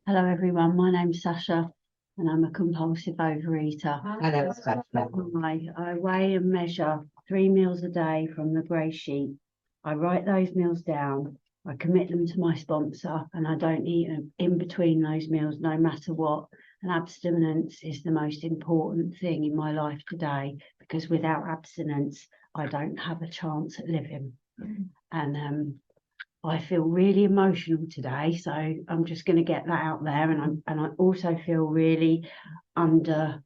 Hello everyone, my name's Sasha and I'm a compulsive overeater. Hello, Sasha. I weigh and measure 3 meals a day from the grey sheet. I write those meals down, I commit them to my sponsor, and I don't eat in between those meals no matter what. And abstinence is the most important thing in my life today, because without abstinence I don't have a chance at living. And I feel really emotional today, so I'm just going to get that out there. And I also feel really under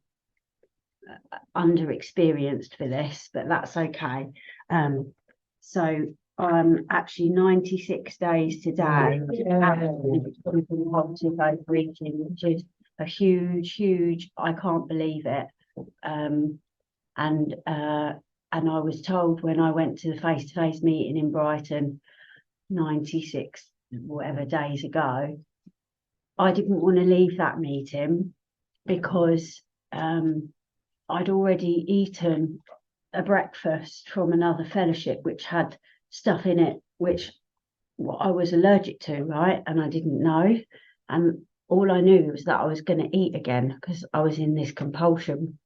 experienced for this, but that's okay. So I'm actually 96 days today with compulsive overeating, which is a huge. I can't believe it. And I was told when I went to the face-to-face meeting in Brighton 96 whatever days ago, I didn't want to leave that meeting because I'd already eaten a breakfast from another fellowship which had stuff in it which I was allergic to, right? And I didn't know. And all I knew was that I was going to eat again because I was in this compulsion.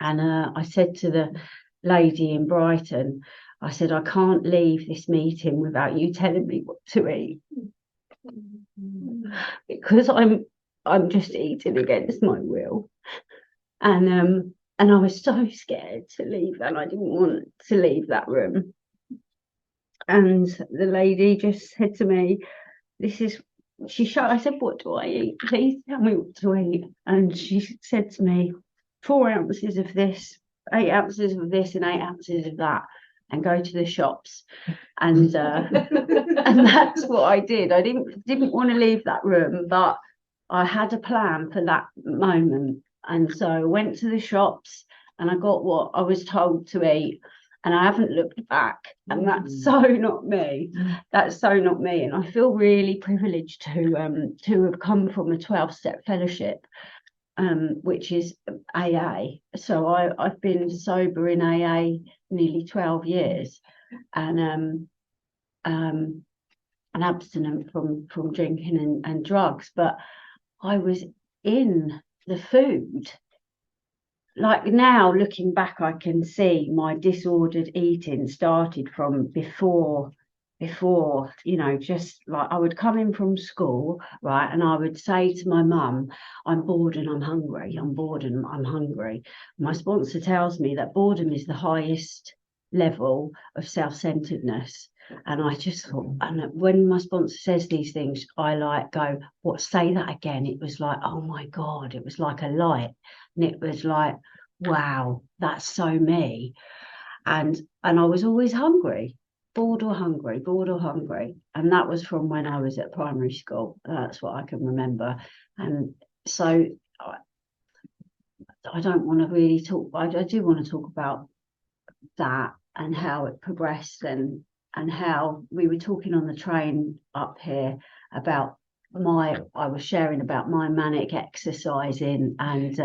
And I said to the lady in Brighton, I said, I can't leave this meeting without you telling me what to eat, because I'm just eating against my will. And I was so scared to leave, and I didn't want to leave that room. And the lady just said to me, I said, what do I eat? Please tell me what to eat. And she said to me, 4 ounces of this, 8 ounces of this, and 8 ounces of that, and go to the shops. And and that's what I did. I didn't want to leave that room, but I had a plan for that moment. And so I went to the shops and I got what I was told to eat, and I haven't looked back. And that's so not me. That's so not me. And I feel really privileged to have come from a 12-step fellowship, which is AA. So I've been sober in AA nearly 12 years, and abstinent from drinking and drugs. But I was in the food. Like now, looking back, I can see my disordered eating started from before, just like I would come in from school, right, and I would say to my mum, I'm bored and I'm hungry. I'm bored and I'm hungry. My sponsor tells me that boredom is the highest level of self-centeredness. And I just thought, and when my sponsor says these things, I like go, what, say that again? It was like, oh my God, it was like a light. And it was like, wow, that's so me. And I was always hungry, bored or hungry, bored or hungry. And that was from when I was at primary school. That's what I can remember. And so I don't want to really talk, I do want to talk about that and how it progressed, and how we were talking on the train up here about I was sharing about my manic exercising, and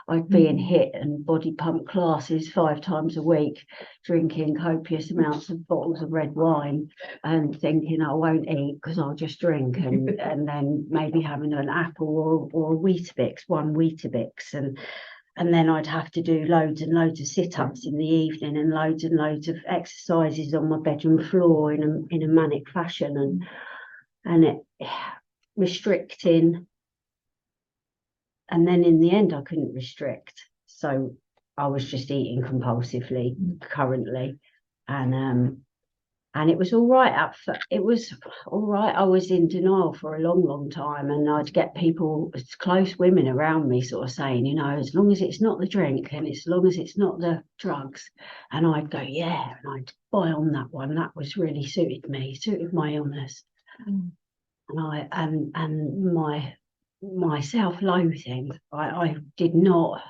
I'd being hit and body pump classes 5 times a week, drinking copious amounts of bottles of red wine and thinking I won't eat because I'll just drink, and then maybe having an apple or a Weetabix, one Weetabix, and then I'd have to do loads and loads of sit-ups in the evening and loads of exercises on my bedroom floor in a manic fashion, and it restricting. And then in the end, I couldn't restrict, so I was just eating compulsively currently, and it was all right. It was all right. I was in denial for a long time, and I'd get people, close women around me, sort of saying, as long as it's not the drink and as long as it's not the drugs, and I'd go, yeah, and I'd buy on that one. That was really suited my illness, and my self-loathing. I did not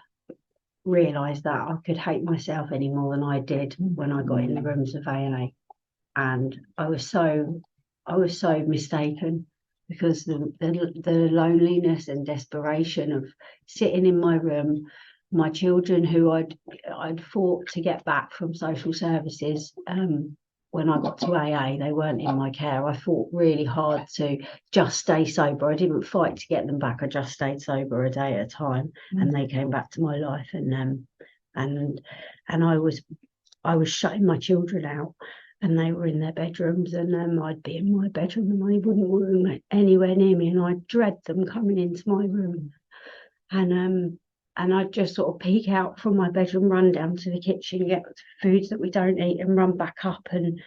realise that I could hate myself any more than I did when I got in the rooms of AA. And I was so mistaken, because the loneliness and desperation of sitting in my room, my children who I'd fought to get back from social services, when I got to AA, they weren't in my care. I fought really hard to just stay sober. I didn't fight to get them back. I just stayed sober a day at a time, and they came back to my life. And I was shutting my children out, and they were in their bedrooms, and I'd be in my bedroom, and they wouldn't want them anywhere near me, and I'd dread them coming into my room. And I'd just sort of peek out from my bedroom, run down to the kitchen, get foods that we don't eat, and run back up. And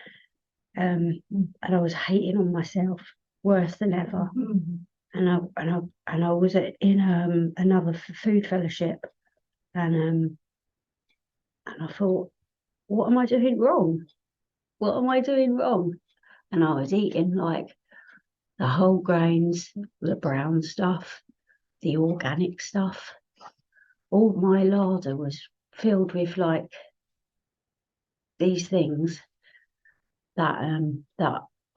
I was hating on myself worse than ever. And I was in another food fellowship, and I thought, what am I doing wrong? What am I doing wrong? And I was eating like the whole grains, the brown stuff, the organic stuff. All my larder was filled with like these things that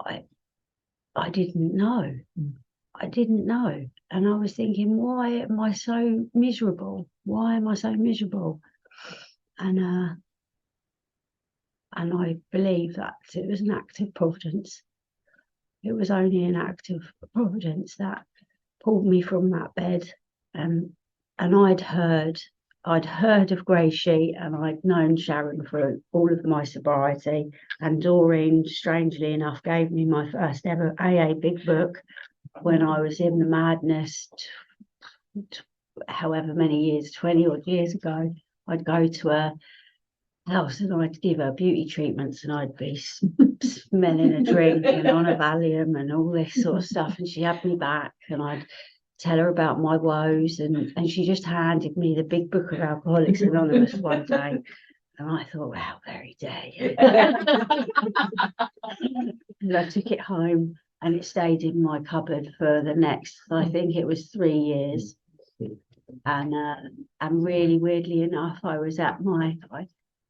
I didn't know. I didn't know. And I was thinking, why am I so miserable? Why am I so miserable? And I believe that it was an act of providence. It was only an act of providence that pulled me from that bed. And I'd heard of Grey Sheet, and I'd known Sharon for all of my sobriety. And Doreen, strangely enough, gave me my first ever AA big book when I was in the madness, however many years, 20 odd years ago. I'd go to her house and I'd give her beauty treatments, and I'd be smelling a drink and on a Valium and all this sort of stuff. And she had me back, and I'd tell her about my woes, and she just handed me the big book of Alcoholics Anonymous one day, and I thought, wow, very dare you. And I took it home, and it stayed in my cupboard for the next, I think it was 3 years. And really weirdly enough, I was at one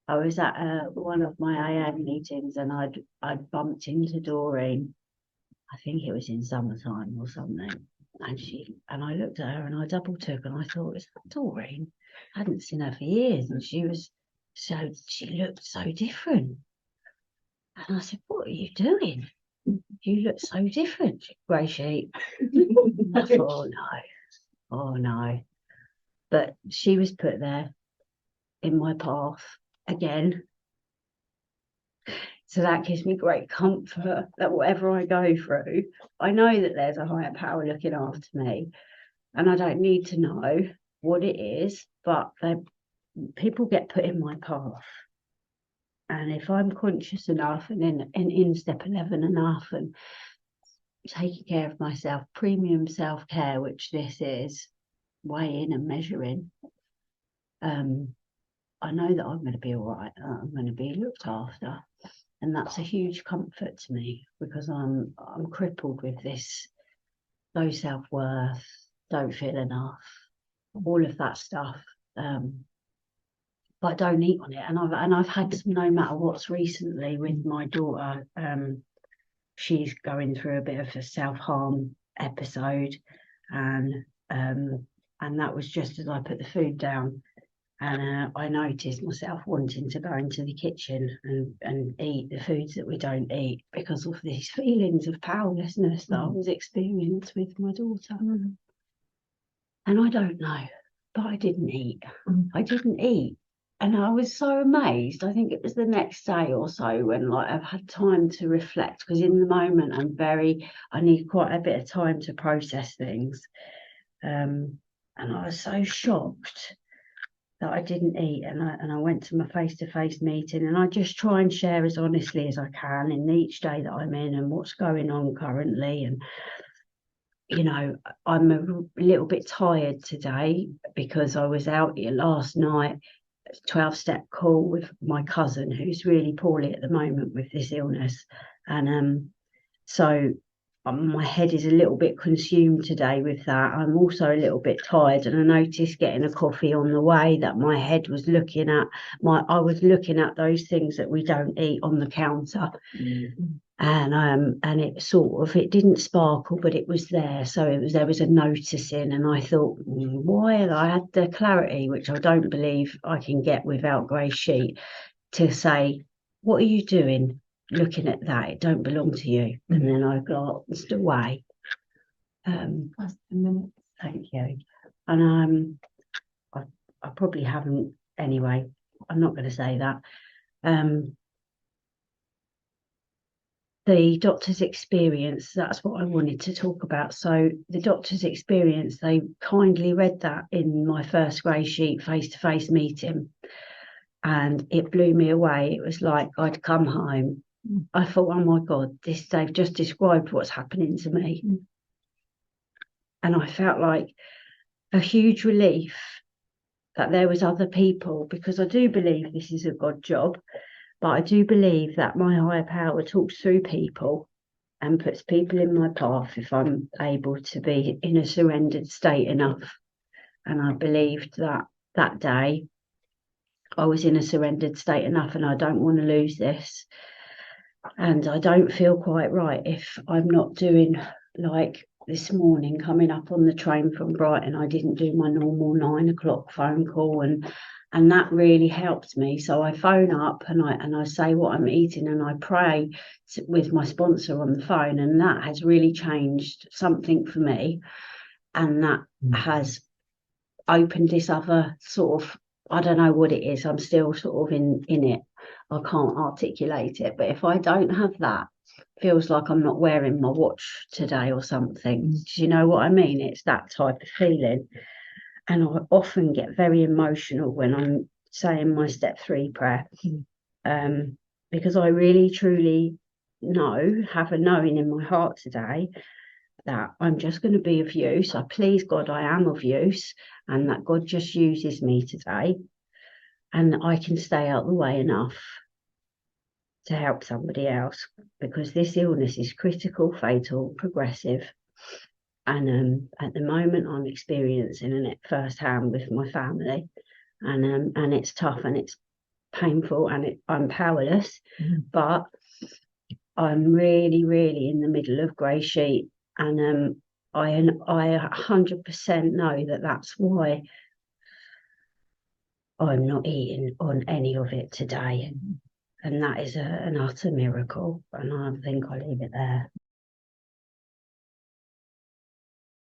of my AA meetings, and I'd bumped into Doreen. I think it was in summertime or something. And I looked at her, and I double took, and I thought, is that Doreen? I hadn't seen her for years, and she looked so different. And I said, what are you doing? You look so different, Grey Sheet. I thought, oh no. But she was put there in my path again. So that gives me great comfort that whatever I go through, I know that there's a higher power looking after me, and I don't need to know what it is, but people get put in my path. And if I'm conscious enough and in step 11 enough, and taking care of myself, premium self-care, which this is, weighing and measuring, I know that I'm going to be all right. I'm going to be looked after. And that's a huge comfort to me, because I'm crippled with this low self-worth, don't feel enough, all of that stuff. But I don't eat on it. And I've had some, no matter what's recently with my daughter, she's going through a bit of a self-harm episode, and that was just as I put the food down. And I noticed myself wanting to go into the kitchen and eat the foods that we don't eat, because of these feelings of powerlessness that I was experiencing with my daughter. And I don't know, but I didn't eat. I didn't eat. And I was so amazed. I think it was the next day or so when I've had time to reflect, because in the moment I need quite a bit of time to process things. And I was so shocked that I didn't eat, and I went to my face-to-face meeting, and I just try and share as honestly as I can in each day that I'm in and what's going on currently. And I'm a little bit tired today because I was out here last night, 12-step call with my cousin, who's really poorly at the moment with this illness, and so my head is a little bit consumed today with that. I'm also a little bit tired, and I noticed getting a coffee on the way that my head was looking at I was looking at those things that we don't eat on the counter. And it didn't sparkle, but it was there. So there was a noticing, and I thought, why? I had the clarity, which I don't believe I can get without Grey Sheet, to say, what are you doing? looking at that, it don't belong to you. And then I glanced away. Thank you. And I probably haven't anyway. I'm not going to say that. The doctor's experience, that's what I wanted to talk about. So the doctor's experience, they kindly read that in my first grey sheet face-to-face meeting, and it blew me away. It was like I'd come home. I thought, oh my God, they've just described what's happening to me. And I felt like a huge relief that there was other people, because I do believe this is a God job, but I do believe that my higher power talks through people and puts people in my path if I'm able to be in a surrendered state enough. And I believed that that day I was in a surrendered state enough, and I don't want to lose this. And I don't feel quite right if I'm not doing, like this morning coming up on the train from Brighton, I didn't do my normal 9 o'clock phone call, and that really helped me. So I phone up and I say what I'm eating, and I pray with my sponsor on the phone, and that has really changed something for me, and that has opened this other sort of, I don't know what it is, I'm still sort of in it. I can't articulate it, but if I don't have that, feels like I'm not wearing my watch today or something. Do you know what I mean? It's that type of feeling. And I often get very emotional when I'm saying my step 3 prayer, because I really truly have a knowing in my heart today that I'm just going to be of use. I please God I am of use, and that God just uses me today, and I can stay out the way enough to help somebody else, because this illness is critical, fatal, progressive. And at the moment I'm experiencing it firsthand with my family, and it's tough and it's painful, and I'm powerless, but I'm really, really in the middle of grey sheet, and I 100% know that that's why I'm not eating on any of it today, and that is an utter miracle. And I think I'll leave it there.